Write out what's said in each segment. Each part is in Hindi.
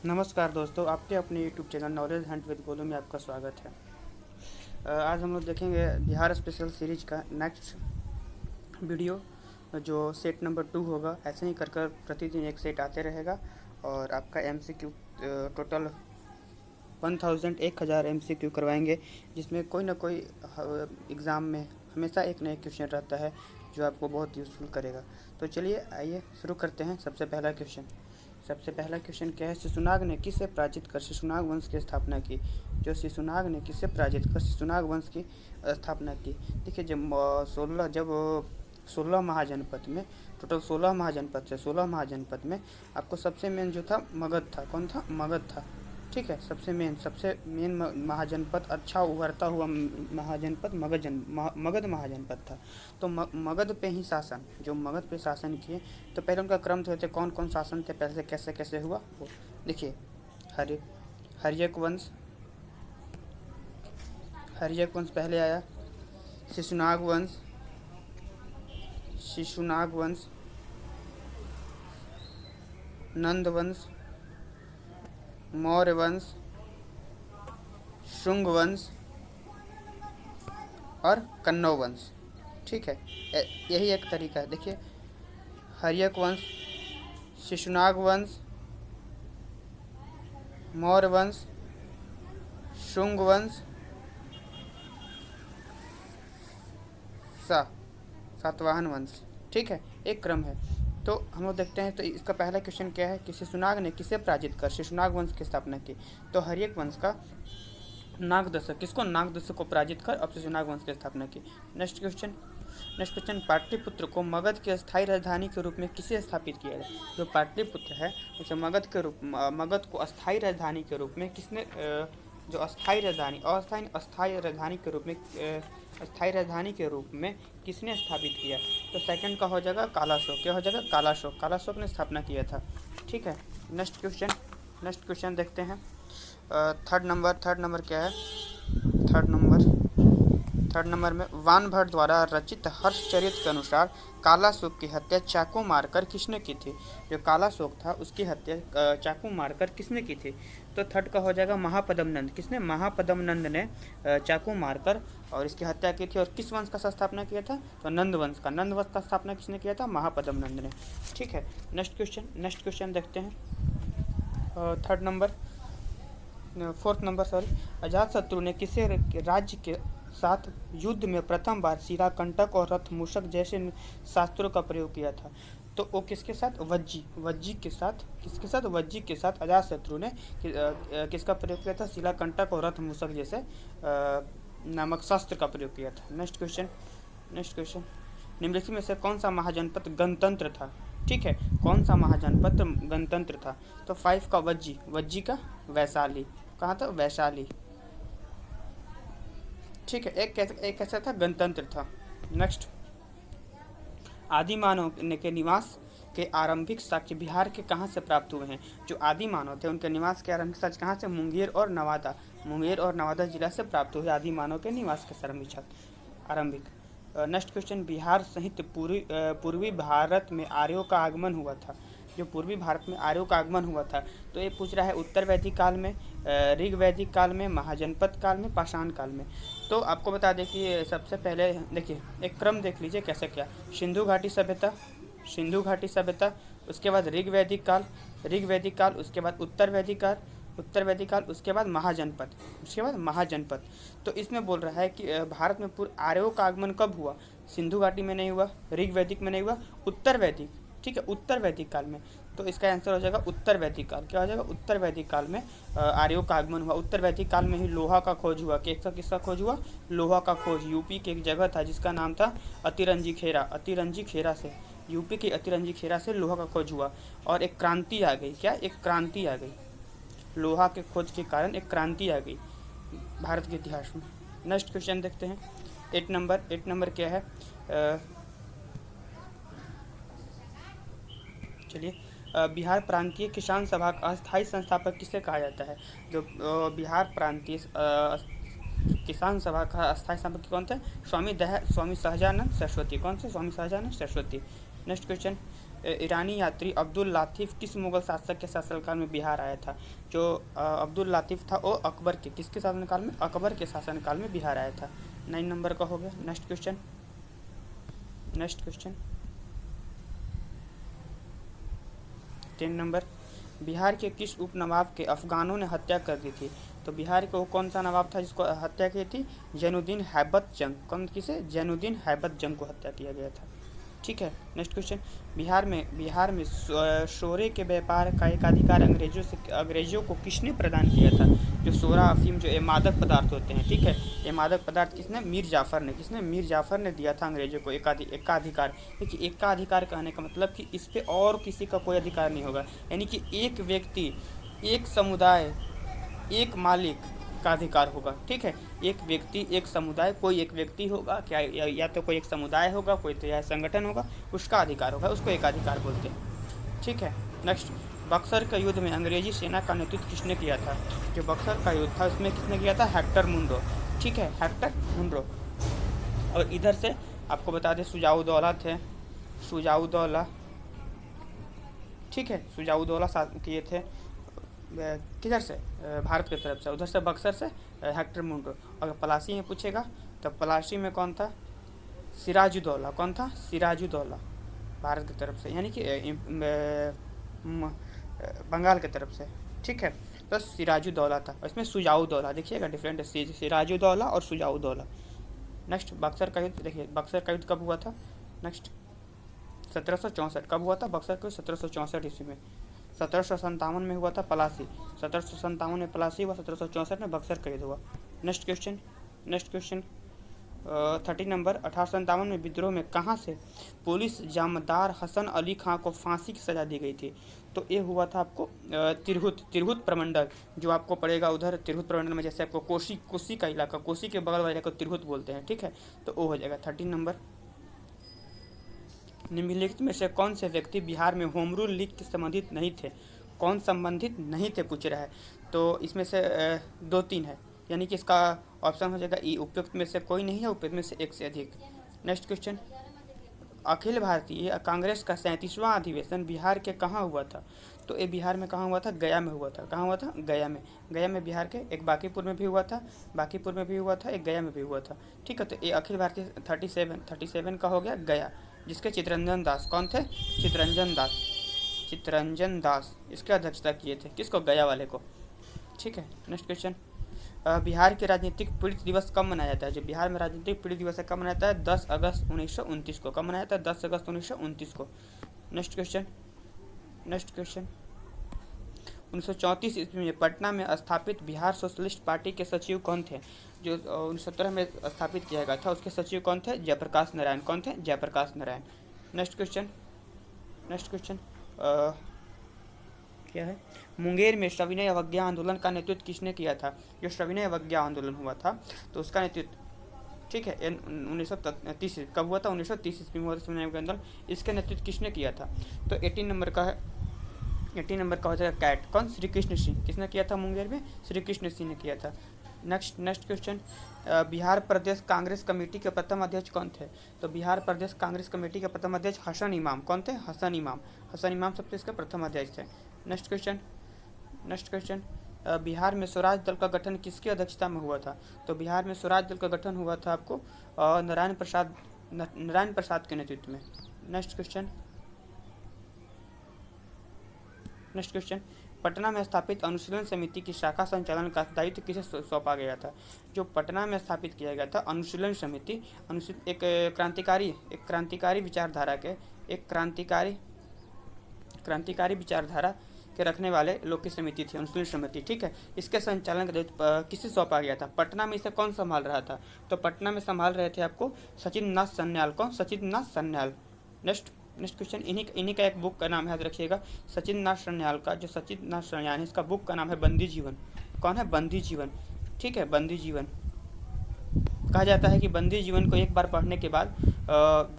नमस्कार दोस्तों, आपके अपने YouTube channel knowledge Hunt with Golu में आपका स्वागत है। आज हम लोग देखेंगे बिहार स्पेशल सीरीज का नेक्स्ट वीडियो, जो सेट नंबर 2 होगा। ऐसे ही कर कर प्रतिदिन एक सेट आते रहेगा और आपका एमसीक्यू टोटल 1000 एमसीक्यू करवाएंगे, जिसमें कोई ना कोई एग्ज़ाम में हमेशा एक नया क्वेश्चन रहता है जो आपको बहुत यूज़फुल करेगा। तो चलिए आइए शुरू करते हैं। सबसे पहला क्वेश्चन क्या है? शिशुनाग ने किसे पराजित कर शिशुनाग वंश की स्थापना की? जो शिशुनाग ने किसे पराजित कर शिशुनाग वंश की स्थापना की? देखिए, जब 16 महाजनपद में, टोटल 16 महाजनपद से 16 महाजनपद में आपको सबसे मेन जो था मगध था। कौन था? मगध था। ठीक है, सबसे मेन महाजनपद, अच्छा उभरता हुआ महाजनपद मगध महाजनपद था। तो मगध पे ही शासन, जो मगध पे शासन किए, तो पहले उनका क्रम थे, कौन कौन शासन थे पहले से, कैसे कैसे हुआ वो देखिए। हर्यक वंश पहले आया। शिशुनाग वंश, नंद वंश, मौर्य वंश, शुंग वंश और कन्नौ वंश। ठीक है, यही एक तरीका है। देखिए, हर्यक वंश, शिशुनाग वंश, मौर्य वंश, शुंग वंश, सातवाहन वंश। ठीक है, एक क्रम है। तो हम लोग देखते हैं। तो इसका पहला क्वेश्चन क्या है कि शिशुनाग ने किसे पराजित कर शिशुनाग वंश की स्थापना की? तो हर्यक वंश का नागदशक, किसको? नागदशक को पराजित कर अब शिशुनाग वंश की स्थापना की। नेक्स्ट क्वेश्चन, पाटलिपुत्र को मगध की अस्थायी राजधानी के रूप में किसे स्थापित किया गया? जो पाटलिपुत्र है उसे मगध को अस्थायी राजधानी के रूप में किसने, जो अस्थायी राजधानी के रूप में किसने स्थापित किया? तो सेकंड का हो जाएगा कालाशोक। क्या हो जाएगा? कालाशोक ने स्थापना किया था। ठीक है, नेक्स्ट क्वेश्चन देखते हैं। थर्ड नंबर क्या है? थर्ड नंबर में वानभट्ट द्वारा रचित हर्षचरित के अनुसार कालाशोक की हत्या चाकू मारकर किसने की थी? जो कालाशोक था उसकी हत्या चाकू मारकर किसने की थी? तो थर्ड का हो जाएगा महापद्म नंद। किसने? महापद्म नंद ने चाकू मारकर और इसकी हत्या की थी। और किस वंश का स्थापना किया था? तो नंद वंश का स्थापना किसने किया था? महापद्म नंद ने। ठीक है, नेक्स्ट क्वेश्चन देखते हैं। फोर्थ नंबर अजातशत्रु ने किसे राज्य के साथ युद्ध में प्रथम बार शिलाकंटक और रथमूषक जैसे शास्त्रों का प्रयोग किया था? तो वो किसके साथ? वज्जी के साथ। किसके साथ? वज्जी के साथ अजातशत्रु ने किसका प्रयोग किया था? शिलाकंटक और रथमूषक जैसे नामक शास्त्र का प्रयोग किया था। नेक्स्ट क्वेश्चन, निम्नलिखित में से कौन सा महाजनपद गणतंत्र था? ठीक है, कौन सा महाजनपद गणतंत्र था? तो 5 का वज्जी का वैशाली। कहाँ था? वैशाली। ठीक है, एक कैसा था? गणतंत्र था। नेक्स्ट, आदि मानव के निवास के आरंभिक साक्ष्य बिहार के कहाँ से प्राप्त हुए हैं? जो आदि मानव थे उनके निवास के आरंभिक साक्ष्य कहाँ से? मुंगेर और नवादा जिला से प्राप्त हुए आदि मानव के निवास के आरंभिक। नेक्स्ट क्वेश्चन, बिहार सहित पूर्वी भारत में आर्यों का आगमन हुआ था। जो पूर्वी भारत में आर्यों का आगमन हुआ था, तो ये पूछ रहा है उत्तर वैदिक काल में, ऋग वैदिक काल में, महाजनपद काल में, पाषाण काल में। तो आपको बता दें कि सबसे पहले देखिए, एक क्रम देख लीजिए कैसे क्या। सिंधु घाटी सभ्यता, उसके बाद ऋग वैदिक काल, उसके बाद उत्तर वैदिक काल, उसके बाद महाजनपद। तो इसमें बोल रहा है कि भारत में पूर्व आर्यों का आगमन कब हुआ? सिंधु घाटी में नहीं हुआ, ऋग वैदिक में नहीं हुआ, उत्तर वैदिक। ठीक है, उत्तर वैदिक काल में। तो इसका आंसर हो जाएगा उत्तर वैदिक काल। क्या हो जाएगा? उत्तर वैदिक काल में आर्यों का आगमन हुआ। उत्तर वैदिक काल में ही लोहा का खोज हुआ। किसका खोज हुआ? लोहा का खोज। यूपी के एक जगह था जिसका नाम था अतिरंजी खेरा से, यूपी की अतिरंजी खेरा से लोहा का खोज हुआ और एक क्रांति आ गई। क्या? एक क्रांति आ गई। लोहा के खोज के कारण एक क्रांति आ गई भारत के इतिहास में। नेक्स्ट क्वेश्चन देखते हैं। 8 नंबर क्या है? चलिए, बिहार प्रांतीय किसान सभा का अस्थायी संस्थापक किसे कहा जाता है? जो बिहार प्रांतीय किसान सभा का अस्थायी संस्थापक कौन थे? स्वामी सहजानंद सरस्वती। कौन से? स्वामी सहजानंद सरस्वती। नेक्स्ट क्वेश्चन, ईरानी यात्री अब्दुल लातिफ किस मुगल शासक के शासनकाल में बिहार आया था? जो अब्दुल लातिफ था वो अकबर के किसके शासनकाल में? अकबर के शासनकाल में बिहार आया था। 9 नंबर का हो गया। नेक्स्ट क्वेश्चन 10 नंबर, बिहार के किस उप नवाब के अफगानों ने हत्या कर दी थी? तो बिहार को कौन सा नवाब था जिसको हत्या की थी? जैनुद्दीन हैबत जंग। कौन किसे? जैनुद्दीन हैबत जंग को हत्या किया गया था। ठीक है। नेक्स्ट क्वेश्चन, बिहार में शोरे के व्यापार का एक अधिकार अंग्रेजों को किसने प्रदान किया था? जो सोरा अफीम जो ये मादक पदार्थ होते हैं, ठीक है, ये मादक पदार्थ किसने? मीर जाफर ने दिया था अंग्रेजों को एकाधिकार। देखिए, एकाधिकार कहने का मतलब कि इस पे और किसी का कोई अधिकार नहीं होगा, यानी कि एक व्यक्ति, एक समुदाय, एक मालिक का अधिकार होगा। ठीक है, एक व्यक्ति, एक समुदाय, कोई एक व्यक्ति होगा क्या, या तो कोई एक समुदाय होगा, कोई तो या संगठन होगा, उसका अधिकार होगा, उसको एकाधिकार बोलते हैं। ठीक है। नेक्स्ट, बक्सर के युद्ध में अंग्रेजी सेना का नेतृत्व किसने किया था? जो बक्सर का युद्ध था उसमें किसने किया था? Hector Munro. ठीक है, हेक्टर मुनरो। और इधर से आपको बता दें सुजाउद्दौला थे, सुजाउद्दौला। ठीक है, सुजाउद्दौला किए थे किधर से? भारत की तरफ से। उधर से बक्सर से हेक्टर मुनरो। अगर पलासी में पूछेगा तो पलासी में कौन था? सिराजुद्दौला। कौन था? सिराजुद्दौला, भारत की तरफ से, यानी कि बंगाल की तरफ से। ठीक है, तो सिराजुद्दौला था। इसमें सुजाउद्दौला, देखिएगा डिफरेंट है, सिराजुद्दौला और सुजाउद्दौला। नेक्स्ट, बक्सर का युद्ध। देखिए, बक्सर का युद्ध कब हुआ था? नेक्स्ट, 1764। कब हुआ था बक्सर का? 1764 ईस्वी में। 1757 में हुआ था पलासी। 1757 में पलासी हुआ, 1764 में बक्सर का युद्ध हुआ। नेक्स्ट क्वेश्चन 30 नंबर, 1857 में विद्रोह में कहाँ से पुलिस जामदार हसन अली खां को फांसी की सजा दी गई थी? तो ये हुआ था आपको तिरहुत प्रमंडल, जो आपको पड़ेगा उधर तिरहुत प्रमंडल में। जैसे आपको कोसी का इलाका, कोसी के बगल वाले को तिरहुत बोलते हैं। ठीक है, तो वो हो जाएगा 13 नंबर। निम्नलिखित में से कौन से व्यक्ति बिहार में होम रूल लीग के संबंधित नहीं थे? कौन संबंधित नहीं थे पूछ रहा है। तो इसमें से 2-3 है, यानी कि इसका ऑप्शन हो जाएगा ई, उपयुक्त में से कोई नहीं है, उपयुक्त में से एक से अधिक। नेक्स्ट क्वेश्चन, अखिल भारतीय कांग्रेस का 37वां अधिवेशन बिहार के कहाँ हुआ था? तो ये बिहार में कहाँ हुआ था? गया में हुआ था। कहाँ हुआ था? गया में। गया में बिहार के, एक बांकीपुर में भी हुआ था, एक गया में भी हुआ था। ठीक है, तो ये अखिल भारतीय 37 का हो गया गया, जिसके चितरंजन दास कौन थे? चितरंजन दास इसकी अध्यक्षता किए थे। किसको? गया वाले को। ठीक है। नेक्स्ट क्वेश्चन, बिहार के राजनीतिक पीड़ित दिवस कब मनाया जाता है? जो बिहार में राजनीतिक पीड़ित दिवस है कब मनाया जाता है? 10 अगस्त 1929 को। कब मनाया जाता है? 10 अगस्त 1929 को। नेक्स्ट क्वेश्चन 1934 ईस्वी में पटना में स्थापित बिहार सोशलिस्ट पार्टी के सचिव कौन थे? जो 1917 में स्थापित किया गया था, उसके सचिव कौन थे? जयप्रकाश नारायण। कौन थे? जयप्रकाश नारायण। नेक्स्ट क्वेश्चन क्या है? मुंगेर में सविनय अवज्ञा आंदोलन का नेतृत्व किसने किया था? जो सविनय अवज्ञा आंदोलन हुआ था तो उसका नेतृत्व, ठीक है, 1930 कब हुआ था? 1930 ईस्वी में हुआ था सविनय अवज्ञा आंदोलन। इसका नेतृत्व किसने किया था? तो 18 नंबर का है, 18 नंबर का हो जाएगा कैट। कौन? श्री कृष्ण सिंह। किसने किया था मुंगेर में? श्री कृष्ण सिंह ने किया था। नेक्स्ट क्वेश्चन, बिहार प्रदेश कांग्रेस कमेटी के प्रथम अध्यक्ष कौन थे? तो बिहार प्रदेश कांग्रेस कमेटी के प्रथम अध्यक्ष हसन इमाम। कौन थे? हसन इमाम सबसे इसके प्रथम अध्यक्ष थे। नेक्स्ट क्वेश्चन, बिहार में स्वराज दल का गठन किसकी अध्यक्षता में हुआ था? तो बिहार में स्वराज दल का गठन हुआ था आपको नारायण प्रसाद के नेतृत्व में। नेक्स्ट क्वेश्चन, पटना में स्थापित अनुशीलन समिति की शाखा संचालन का दायित्व किसे सौंपा गया था? जो पटना में स्थापित किया गया था अनुशीलन समिति, एक क्रांतिकारी विचारधारा के, क्रांतिकारी विचारधारा के रखने वाले लोग की समिति थी, अनुशीलन समिति। ठीक है, इसके संचालन का दायित्व किसे सौंपा गया था? पटना में इसे कौन संभाल रहा था? तो पटना में संभाल रहे थे आपको सचिंद्र नाथ सन्याल। कौन? सचिंद्र नाथ सन्याल। नेक्स्ट क्वेश्चन, इन्हीं का एक बुक का नाम याद रखिएगा, सचिंद्र नाथ सन्याल का। जो सचिंद्र नाथ सन्याल है, इसका बुक का नाम है बंदी जीवन। कौन है? बंदी जीवन। ठीक है, बंदी जीवन। कहा जाता है कि बंदी जीवन को एक बार पढ़ने के बाद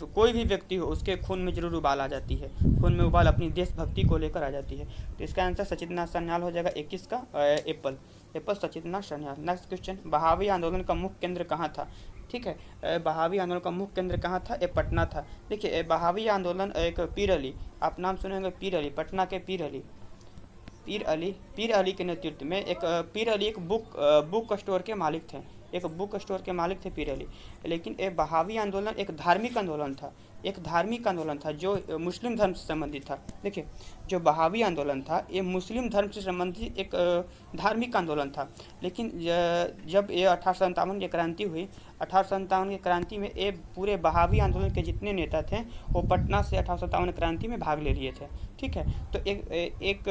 जो कोई भी व्यक्ति हो उसके खून में जरूर उबाल आ जाती है, खून में उबाल अपनी देशभक्ति को लेकर आ जाती है। तो इसका आंसर सचिंद्र नाथ सन्याल हो जाएगा 21 का, Apple Sachindra Nath Sanyal. Next question, Wahabi आंदोलन का मुख्य केंद्र कहाँ था? ठीक है। बहावी आंदोलन का मुख्य केंद्र कहाँ था? ये पटना था। देखिए बहावी आंदोलन एक पीर अली, आप नाम सुने होंगे पीर अली, पटना के पीर अली के नेतृत्व में एक पीर अली एक बुक स्टोर के मालिक थे, एक बुक स्टोर के मालिक थे पीर अली। लेकिन ये बहावी आंदोलन एक धार्मिक आंदोलन था, एक धार्मिक आंदोलन था जो मुस्लिम धर्म से संबंधित था। देखिए जो बहावी आंदोलन था ये मुस्लिम धर्म से संबंधित एक धार्मिक आंदोलन था। लेकिन जब ये 1857 की क्रांति हुई, 1857 की क्रांति में ये पूरे बहावी आंदोलन के जितने नेता थे वो पटना से 1857 क्रांति में भाग ले लिए थे। ठीक है, तो एक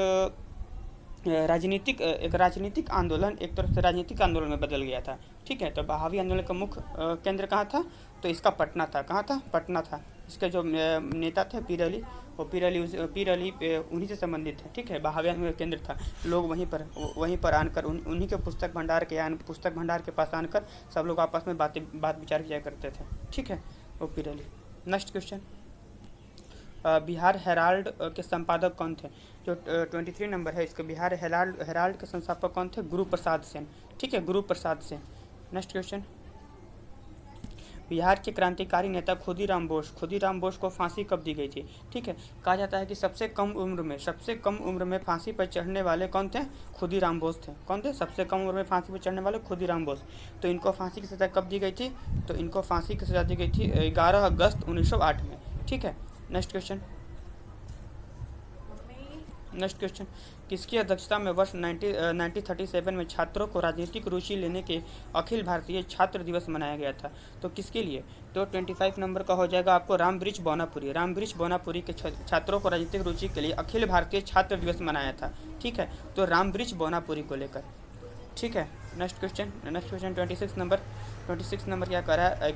राजनीतिक आंदोलन एक तरफ से राजनीतिक आंदोलन में बदल गया था। ठीक है, तो बहावी आंदोलन का मुख्य केंद्र कहाँ था? तो इसका पटना था। कहाँ था? पटना था। इसके जो नेता थे पीर अली, वो पीर अली उन्हीं से संबंधित थे। ठीक है, बहावी आंदोलन का केंद्र था। लोग वहीं पर आकर उन्हीं के पुस्तक भंडार के पास आकर सब लोग आपस में बात विचार किया करते थे। ठीक है, वो पीर Ali. Next question, Bihar Herald के संपादक कौन थे? जो 23 नंबर है इसका, बिहार हेराल्ड के संस्थापक कौन थे? गुरु प्रसाद सेन। ठीक है, गुरु प्रसाद सेन। नेक्स्ट क्वेश्चन, बिहार के क्रांतिकारी नेता खुदीराम बोस को फांसी कब दी गई थी? ठीक है, कहा जाता है कि सबसे कम उम्र में फांसी पर चढ़ने वाले कौन थे? खुदीराम बोस थे। कौन थे? सबसे कम उम्र में फांसी पर चढ़ने वाले खुदीराम बोस। तो इनको फांसी की सज़ा कब दी गई थी? तो इनको फांसी की सज़ा दी गई थी 11 अगस्त 1908 में। ठीक है, नेक्स्ट क्वेश्चन, किसकी अध्यक्षता में वर्ष 1937 में छात्रों को राजनीतिक रुचि लेने के अखिल भारतीय छात्र दिवस मनाया गया था? तो किसके लिए? तो 25 नंबर का हो जाएगा आपको रामवृक्ष बोनापुरी के छात्रों को राजनीतिक रुचि के लिए अखिल भारतीय छात्र दिवस मनाया था। ठीक है, तो रामवृक्ष बोनापुरी को लेकर। ठीक है, नेक्स्ट क्वेश्चन 26 नंबर क्या कर रहा है?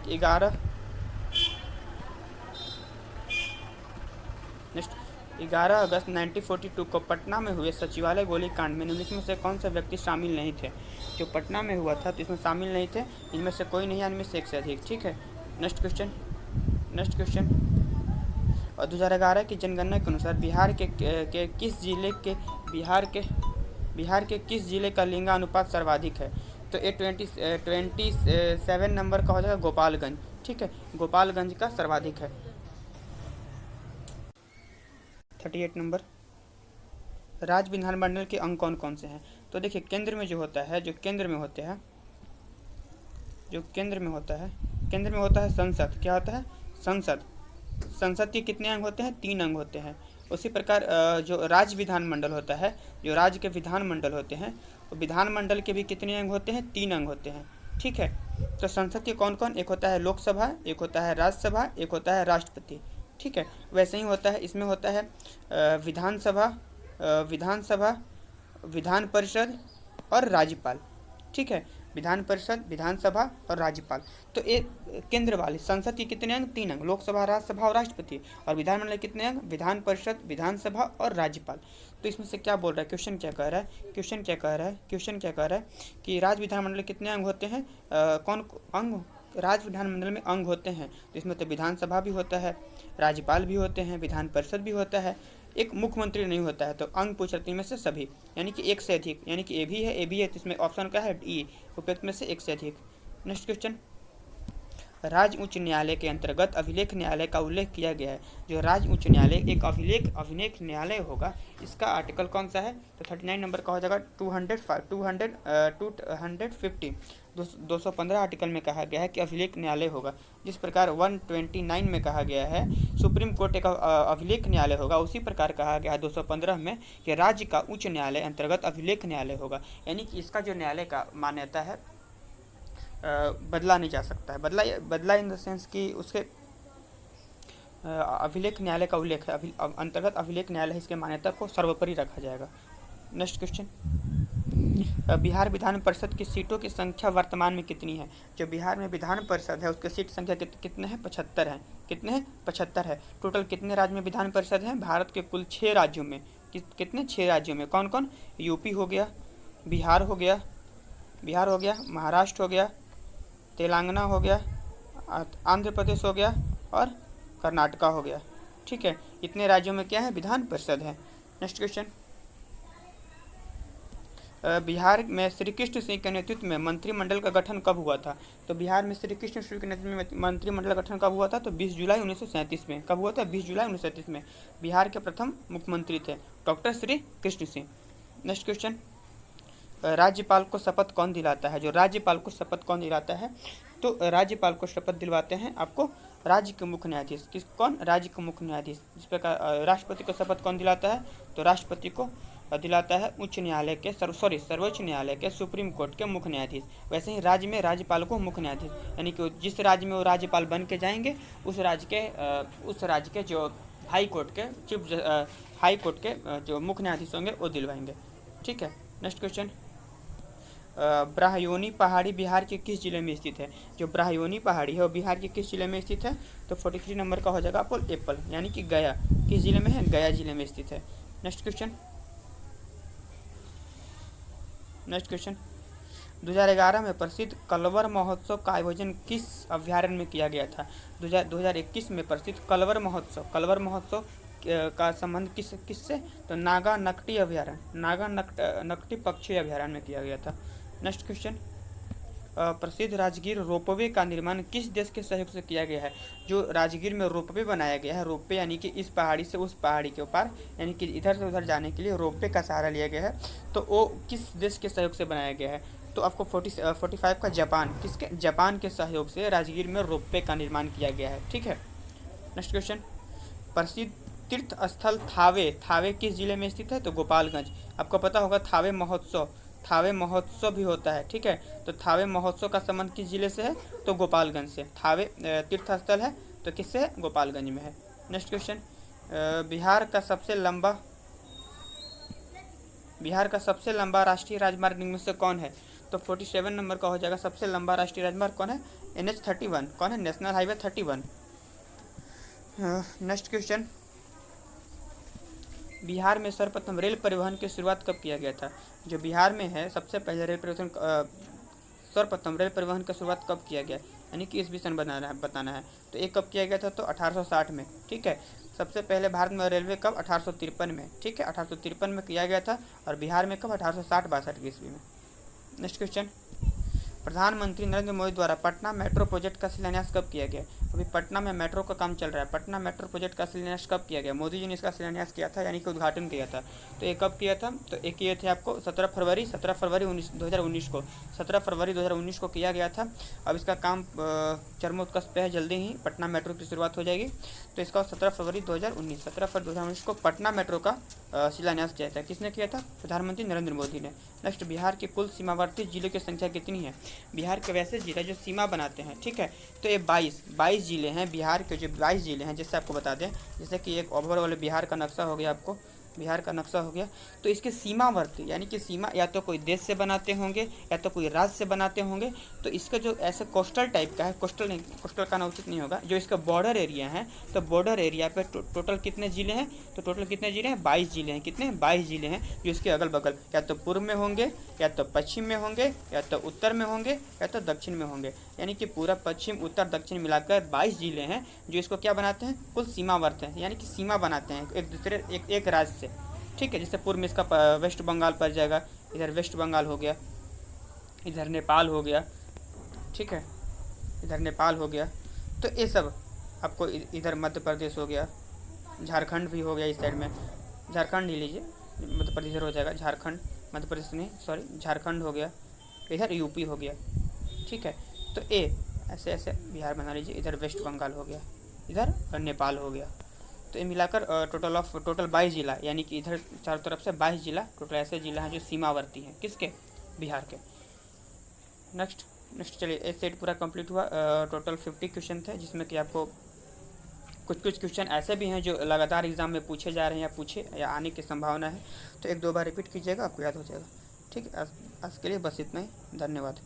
11 अगस्त 1942 को पटना में हुए सचिवालय गोलीकांड में निम्नलिखित में से कौन से व्यक्ति शामिल नहीं थे? जो पटना में हुआ था तो इसमें शामिल नहीं थे, इनमें से कोई नहीं, इनमें से एक से अधिक। ठीक है, नेक्स्ट क्वेश्चन, और 2011 की जनगणना के अनुसार बिहार के किस जिले का लिंगानुपात सर्वाधिक है? तो ये 27 नंबर का हो जाएगा गोपालगंज। ठीक है, गोपालगंज का सर्वाधिक है। 38 नंबर, राज्य विधानमंडल के अंग कौन कौन से हैं? तो देखिए केंद्र में होता है संसद। क्या होता है? संसद के कितने अंग होते हैं? 3 अंग होते हैं। उसी प्रकार जो राज्य विधानमंडल होता है, जो राज्य के विधानमंडल होते हैं, तो विधानमंडल के भी कितने अंग होते हैं? 3 अंग होते हैं। ठीक है, तो संसद के कौन कौन? एक होता है लोकसभा, एक होता है राज्यसभा, एक होता है राष्ट्रपति। ठीक है, वैसे ही होता है इसमें होता है विधानसभा, विधान परिषद और राज्यपाल। ठीक है, विधान परिषद, विधानसभा और राज्यपाल। तो ये केंद्र वाले संसद के कितने अंग? 3 अंग, लोकसभा, राज्यसभा और राष्ट्रपति। और विधानमंडल कितने अंग? विधान परिषद, विधानसभा और राज्यपाल। तो इसमें से क्या बोल रहा है? क्वेश्चन क्या कह रहा है कि राज्य विधानमंडल कितने अंग होते हैं? कौन अंग राज्य विधानमंडल में अंग होते हैं? तो इसमें तो विधानसभा भी होता है, राज्यपाल भी होते हैं, विधान परिषद भी होता है, एक मुख्यमंत्री नहीं होता है। तो अंग पूछ रहे में से सभी, यानी कि एक से अधिक, यानी कि ए भी है, तो इसमें ऑप्शन क्या है? ई, उपयुक्त में से एक से अधिक। नेक्स्ट क्वेश्चन, राज्य उच्च न्यायालय के अंतर्गत अभिलेख न्यायालय का उल्लेख किया गया है। जो राज्य उच्च न्यायालय एक अभिलेख न्यायालय होगा, इसका आर्टिकल कौन सा है? तो 39 नंबर का हो जाएगा 250 215 आर्टिकल में कहा गया है कि अभिलेख न्यायालय होगा। जिस प्रकार 129 में कहा गया है सुप्रीम कोर्ट एक अभिलेख न्यायालय होगा, उसी प्रकार कहा गया है 215 में कि राज्य का उच्च न्यायालय अंतर्गत अभिलेख न्यायालय होगा। यानी कि इसका जो न्यायालय का मान्यता है बदला नहीं जा सकता है। बदला इन द सेंस कि उसके अभिलेख न्यायालय का उल्लेख है, अंतर्गत अभिलेख न्यायालय इसके मान्यता को सर्वोपरि रखा जाएगा। नेक्स्ट क्वेश्चन, बिहार विधान परिषद की सीटों की संख्या वर्तमान में कितनी है? जो बिहार में विधान परिषद है उसकी सीट संख्या कितने हैं? 75 है। कितने हैं? 75 है। टोटल कितने राज्य में विधान परिषद है? भारत के कुल 6 राज्यों में। कितने? 6 राज्यों में। कौन कौन? यूपी हो गया, बिहार हो गया, महाराष्ट्र हो गया, तेलंगाना हो गया, आंध्र प्रदेश हो गया और कर्नाटका हो गया। ठीक है, इतने राज्यों में क्या है? विधान परिषद है। नेक्स्ट क्वेश्चन, बिहार में श्री कृष्ण सिंह के नेतृत्व में मंत्रिमंडल का गठन कब हुआ था? तो बिहार में श्री कृष्ण सिंह के नेतृत्व में मंत्रिमंडल का गठन कब हुआ था? तो 20 जुलाई 1937 में। कब हुआ था? 20 जुलाई 1937 में। बिहार के प्रथम मुख्यमंत्री थे doctor Shri Krishna Singh. Next question, राज्यपाल को शपथ कौन दिलाता है? जो राज्यपाल को शपथ कौन दिलाता है? तो राज्यपाल को शपथ दिलवाते हैं आपको राज्य के मुख्य न्यायाधीश। किस कौन? राज्य के मुख्य न्यायाधीश। जिस प्रकार राष्ट्रपति को शपथ कौन दिलाता है? तो राष्ट्रपति को दिलाता है उच्च न्यायालय के सर्वोच्च न्यायालय के सुप्रीम कोर्ट के मुख्य न्यायाधीश। वैसे ही राज्य में राज्यपाल को मुख्य न्यायाधीश, यानी कि जिस राज्य में वो राज्यपाल बन के जाएंगे उस राज्य के जो हाई कोर्ट के जो मुख्य न्यायाधीश होंगे वो दिलवाएंगे। ठीक है। नेक्स्ट क्वेश्चन, ब्राह्योनी पहाड़ी बिहार के किस जिले में स्थित है? जो ब्राह्योनी पहाड़ी है वो बिहार के किस जिले में स्थित है? तो 43 नंबर का हो जाएगा एप्पल, यानी कि गया। किस जिले में है? गया जिले में स्थित है। नेक्स्ट क्वेश्चन 2011 में प्रसिद्ध कलवर महोत्सव का आयोजन किस अभ्यारण्य में किया गया था? 2021 में प्रसिद्ध कलवर महोत्सव का संबंध किससे? तो नागा नकटी अभ्यारण्य, नागा नकटी पक्षी अभ्यारण्य में किया गया था। नेक्स्ट क्वेश्चन, प्रसिद्ध राजगीर रोपवे का निर्माण किस देश के सहयोग से किया गया है? जो राजगीर में रोपवे बनाया गया है, रोपवे यानी कि इस पहाड़ी से उस पहाड़ी के ऊपर, यानी कि इधर से उधर जाने के लिए रोपवे का सहारा लिया गया है, तो वो किस देश के सहयोग से बनाया गया है? तो आपको 45 का जापान के सहयोग से राजगीर में रोपवे का निर्माण किया गया है। ठीक है। नेक्स्ट क्वेश्चन, प्रसिद्ध तीर्थ स्थल थावे किस जिले में स्थित है? तो गोपालगंज। आपको पता होगा थावे महोत्सव भी होता है। ठीक है। तो थावे महोत्सव का संबंध किस जिले से है? तो गोपालगंज से। थावे तीर्थ स्थल है तो किससे है? गोपालगंज में है। नेक्स्ट क्वेश्चन, बिहार का सबसे लंबा राष्ट्रीय राजमार्ग निम्न में से कौन है? तो 47 नंबर का हो जाएगा सबसे लंबा राष्ट्रीय राजमार्ग कौन है? NH31। कौन है? National highway 31। Next question, Bihar में सर्वप्रथम रेल परिवहन की शुरुआत कब किया गया था? जो बिहार में है सबसे पहले सर्वप्रथम रेल परिवहन की शुरुआत कब किया गया, यानी कि ईस्वी सन बताना है। तो एक कब किया गया था? तो 1860 में। ठीक है। सबसे पहले भारत में रेलवे कब? 1853 में। ठीक है। 1853 में किया गया था। और बिहार में कब? 1860-62 ईस्वी में। नेक्स्ट क्वेश्चन, प्रधानमंत्री नरेंद्र मोदी द्वारा पटना मेट्रो प्रोजेक्ट का शिलान्यास कब किया गया? अभी पटना में मेट्रो का काम चल रहा है। पटना मेट्रो प्रोजेक्ट का शिलान्यास कब किया गया? मोदी जी ने इसका शिलान्यास किया था, यानी कि उद्घाटन किया था। तो ये कब किया था? तो एक किए थे आपको 17 फरवरी 2019 को 17 फरवरी 2019 को किया गया था। अब इसका काम चरमोत्कर्ष पे है, जल्दी ही पटना मेट्रो की शुरुआत हो जाएगी। तो इसका 17 फरवरी 2019 को पटना मेट्रो का शिलान्यास किया था। किसने किया था? प्रधानमंत्री नरेंद्र मोदी ने। नेक्स्ट, बिहार के कुल सीमावर्ती जिलों की संख्या कितनी है? बिहार के वैसे जिले जो सीमा बनाते हैं। ठीक है। तो ये 22 जिले हैं बिहार के, जो 22 जिले हैं। जैसे आपको बता दें, जैसे कि एक ओवरऑल बिहार का नक्शा हो गया, आपको बिहार का नक्शा हो गया। तो इसके सीमावर्ती, यानी कि सीमा या तो कोई देश से बनाते होंगे या तो कोई राज्य से बनाते होंगे। तो इसका जो ऐसे कोस्टल टाइप का है, कोस्टल का ना उचित नहीं होगा, जो इसका बॉर्डर एरिया है, तो बॉर्डर एरिया पे टोटल कितने जिले हैं? तो टोटल कितने जिले हैं? 22 जिले हैं। कितने? 22 जिले हैं, जो इसके अगल बगल या तो पूर्व में होंगे, या तो पश्चिम में होंगे, या तो उत्तर में होंगे, या तो दक्षिण में होंगे। यानी कि पूरा पश्चिम उत्तर दक्षिण मिलाकर 22 जिले हैं, जो इसको क्या बनाते हैं? कुल सीमावर्त है, यानी कि सीमा बनाते हैं एक दूसरे एक राज्य से। ठीक है। जैसे पूर्व में इसका वेस्ट बंगाल पड़ जाएगा, इधर वेस्ट बंगाल हो गया, इधर नेपाल हो गया। ठीक है। इधर नेपाल हो गया। तो ये सब आपको इधर मध्य प्रदेश हो गया, झारखंड भी हो गया इस साइड में। झारखंड ही लीजिए, मध्य प्रदेश इधर हो जाएगा, झारखंड, मध्य प्रदेश नहीं, सॉरी, झारखंड हो गया, इधर यूपी हो गया। ठीक है। तो ऐसे ऐसे बिहार बना लीजिए, इधर वेस्ट बंगाल हो गया, इधर नेपाल हो गया। तो ये मिलाकर टोटल 22 जिला, यानी कि इधर चारों तरफ से 22 जिला टोटल ऐसे जिला हैं जो सीमावर्ती हैं। किसके? बिहार के। नेक्स्ट चलिए, एक सेट पूरा कंप्लीट हुआ। टोटल 50 क्वेश्चन थे, जिसमें कि आपको कुछ क्वेश्चन ऐसे भी हैं जो लगातार एग्जाम में पूछे जा रहे हैं या आने की संभावना है। तो 1-2 बार रिपीट कीजिएगा, आपको याद हो जाएगा। ठीक है। आज के लिए बस इतना ही। धन्यवाद।